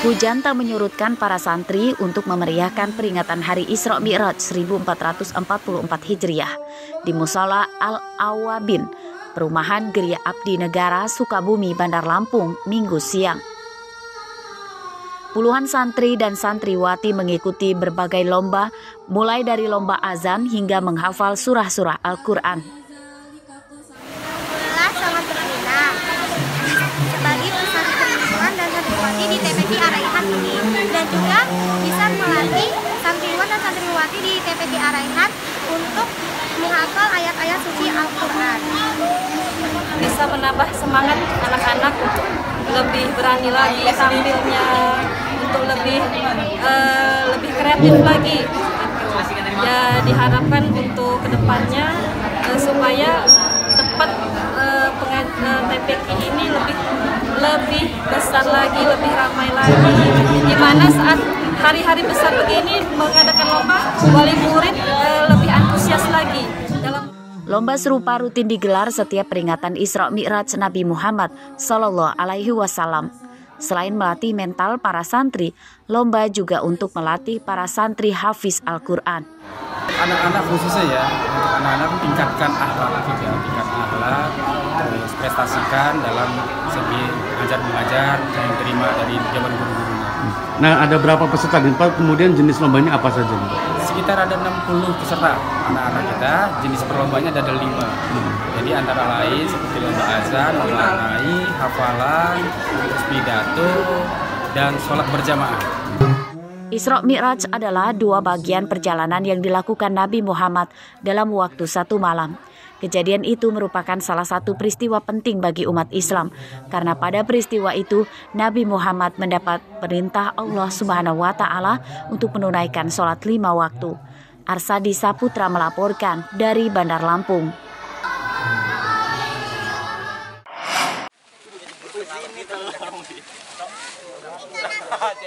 Hujan tak menyurutkan para santri untuk memeriahkan peringatan Hari Isra Mi'raj 1444 Hijriah di Mushola Al-Awabin, Perumahan Geria Abdi Negara, Sukabumi, Bandar Lampung, Minggu siang. Puluhan santri dan santriwati mengikuti berbagai lomba, mulai dari lomba azan hingga menghafal surah-surah Al-Quran. Sangat berguna bagi pesantren lingkungan dan santriwati di TPQ Araihan ini, dan juga bisa melatih santriwan dan santriwati di TPQ Araihan untuk menghafal ayat-ayat suci Al-Quran. Bisa menambah semangat anak-anak untuk lebih berani lagi tampilnya, untuk lebih kreatif lagi. Ya, diharapkan untuk kedepannya supaya tepat TPQ ini lebih besar lagi, lebih ramai lagi. Dimana saat hari-hari besar begini mengadakan lomba, wali murid lebih antusias lagi. Lomba serupa rutin digelar setiap peringatan Isra Mi'raj Nabi Muhammad Sallallahu Alaihi Wasallam. Selain melatih mental para santri, lomba juga untuk melatih para santri hafiz Al-Quran. Anak-anak khususnya ya, untuk anak-anak tingkatkan akhlak juga, tingkatkan akhlak, terus prestasikan dalam segi ajar mengajar yang diterima dari zaman guru-gurunya. Nah, ada berapa peserta dan kemudian jenis lombanya apa saja? Sekitar ada 60 peserta anak-anak kita, jenis perlombanya ada 5. Jadi antara lain seperti lomba azan, lomba naik, hafalan, terus pidato, dan sholat berjamaah. Isra Mi'raj adalah 2 bagian perjalanan yang dilakukan Nabi Muhammad dalam waktu 1 malam. Kejadian itu merupakan salah satu peristiwa penting bagi umat Islam, karena pada peristiwa itu Nabi Muhammad mendapat perintah Allah Subhanahu wa Ta'ala untuk menunaikan sholat 5 waktu. Arsadi Saputra melaporkan dari Bandar Lampung.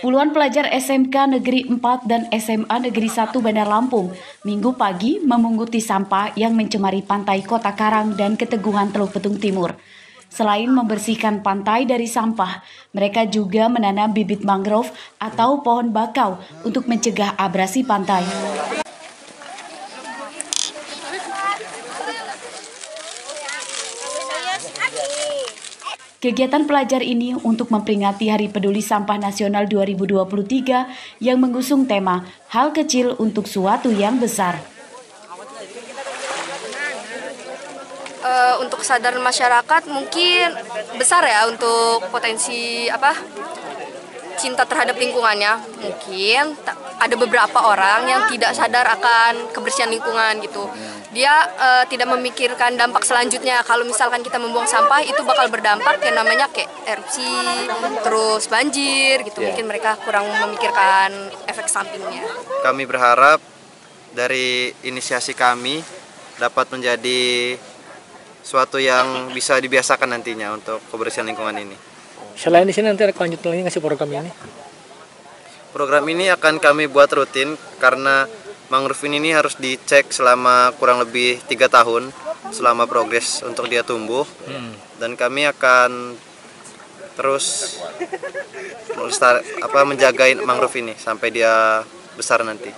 Puluhan pelajar SMK Negeri 4 dan SMA Negeri 1 Bandar Lampung Minggu pagi memunguti sampah yang mencemari pantai Kota Karang dan Keteguhan Teluk Betung Timur. Selain membersihkan pantai dari sampah, mereka juga menanam bibit mangrove atau pohon bakau untuk mencegah abrasi pantai. Kegiatan pelajar ini untuk memperingati Hari Peduli Sampah Nasional 2023 yang mengusung tema Hal Kecil untuk Suatu yang Besar. Untuk kesadaran masyarakat mungkin besar ya, untuk potensi cinta terhadap lingkungannya. Mungkin ada beberapa orang yang tidak sadar akan kebersihan lingkungan gitu. Dia tidak memikirkan dampak selanjutnya. Kalau misalkan kita membuang sampah, itu bakal berdampak yang namanya kayak erupsi, terus banjir gitu. Mungkin mereka kurang memikirkan efek sampingnya. Kami berharap dari inisiasi kami dapat menjadi suatu yang bisa dibiasakan nantinya untuk kebersihan lingkungan ini. Selain di sini nanti ada kelanjutan lagi ngasih program ini? Program ini akan kami buat rutin karena mangrove ini harus dicek selama kurang lebih 3 tahun selama progres untuk dia tumbuh. Dan kami akan terus menjaga mangrove ini sampai dia besar nanti.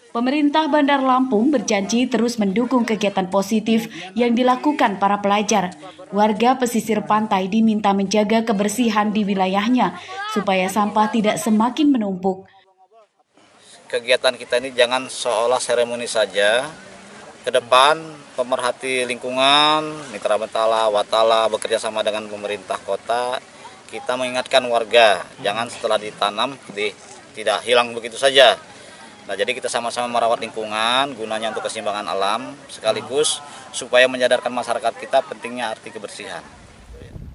Pemerintah Bandar Lampung berjanji terus mendukung kegiatan positif yang dilakukan para pelajar. Warga pesisir pantai diminta menjaga kebersihan di wilayahnya supaya sampah tidak semakin menumpuk. Kegiatan kita ini jangan seolah seremoni saja. Ke depan pemerhati lingkungan, Mitra Mentala, Watala bekerja sama dengan pemerintah kota. Kita mengingatkan warga, jangan setelah ditanam tidak hilang begitu saja. Nah, jadi kita sama-sama merawat lingkungan, gunanya untuk keseimbangan alam, sekaligus supaya menyadarkan masyarakat kita pentingnya arti kebersihan.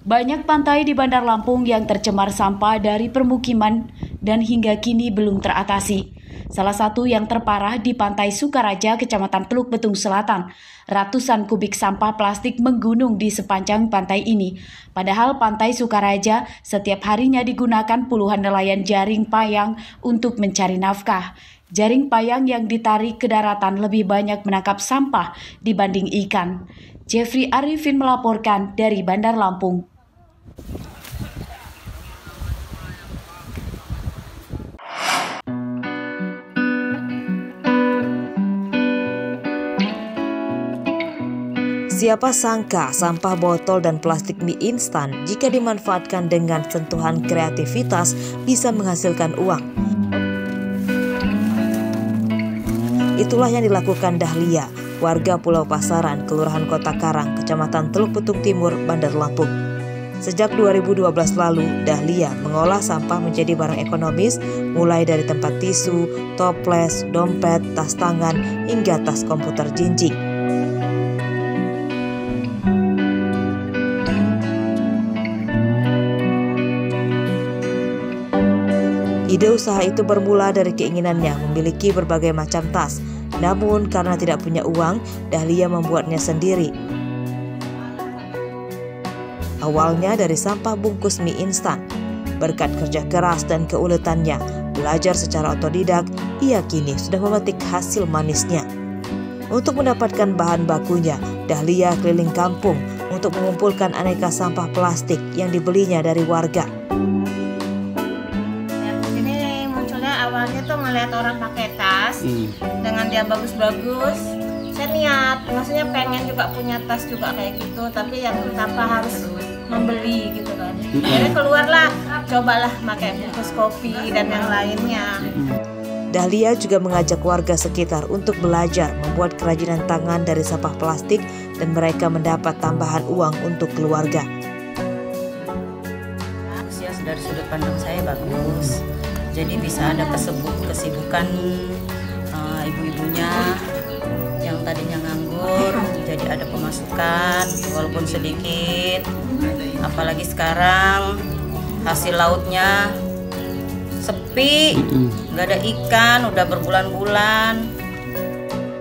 Banyak pantai di Bandar Lampung yang tercemar sampah dari permukiman dan hingga kini belum teratasi. Salah satu yang terparah di Pantai Sukaraja, Kecamatan Teluk Betung Selatan. Ratusan kubik sampah plastik menggunung di sepanjang pantai ini. Padahal Pantai Sukaraja setiap harinya digunakan puluhan nelayan jaring payang untuk mencari nafkah. Jaring payang yang ditarik ke daratan lebih banyak menangkap sampah dibanding ikan. Jeffrey Arifin melaporkan dari Bandar Lampung. Siapa sangka sampah botol dan plastik mie instan jika dimanfaatkan dengan sentuhan kreativitas bisa menghasilkan uang. Itulah yang dilakukan Dahlia, warga Pulau Pasaran, Kelurahan Kota Karang, Kecamatan Teluk Betung Timur, Bandar Lampung. Sejak 2012 lalu, Dahlia mengolah sampah menjadi barang ekonomis, mulai dari tempat tisu, toples, dompet, tas tangan, hingga tas komputer jinjing. Ide usaha itu bermula dari keinginannya memiliki berbagai macam tas. Namun karena tidak punya uang, Dahlia membuatnya sendiri. Awalnya dari sampah bungkus mie instan. Berkat kerja keras dan keuletannya, belajar secara otodidak, ia kini sudah memetik hasil manisnya. Untuk mendapatkan bahan bakunya, Dahlia keliling kampung untuk mengumpulkan aneka sampah plastik yang dibelinya dari warga. Awalnya tuh ngeliat orang pakai tas dengan dia bagus-bagus, saya niat, maksudnya pengen juga punya tas juga kayak gitu, tapi yang tanpa harus membeli gitu kan. Jadi keluarlah, cobalah pakai bungkus kopi dan yang lainnya. Dahlia juga mengajak warga sekitar untuk belajar membuat kerajinan tangan dari sampah plastik dan mereka mendapat tambahan uang untuk keluarga. Dari sudut pandang saya bagus. Jadi bisa ada kesibukan ibu-ibunya yang tadinya nganggur, jadi ada pemasukan walaupun sedikit. Apalagi sekarang hasil lautnya sepi, nggak ada ikan, udah berbulan-bulan.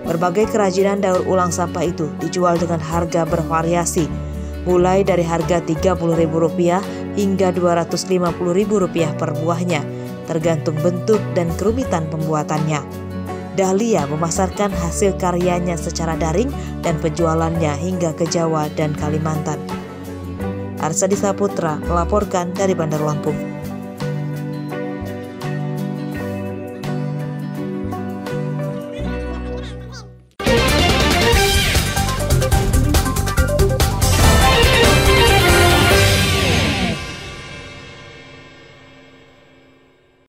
Berbagai kerajinan daur ulang sampah itu dijual dengan harga bervariasi, mulai dari harga Rp30.000 hingga Rp250.000 per buahnya, tergantung bentuk dan kerumitan pembuatannya. Dahlia memasarkan hasil karyanya secara daring dan penjualannya hingga ke Jawa dan Kalimantan. Arsadisa Putra melaporkan dari Bandar Lampung.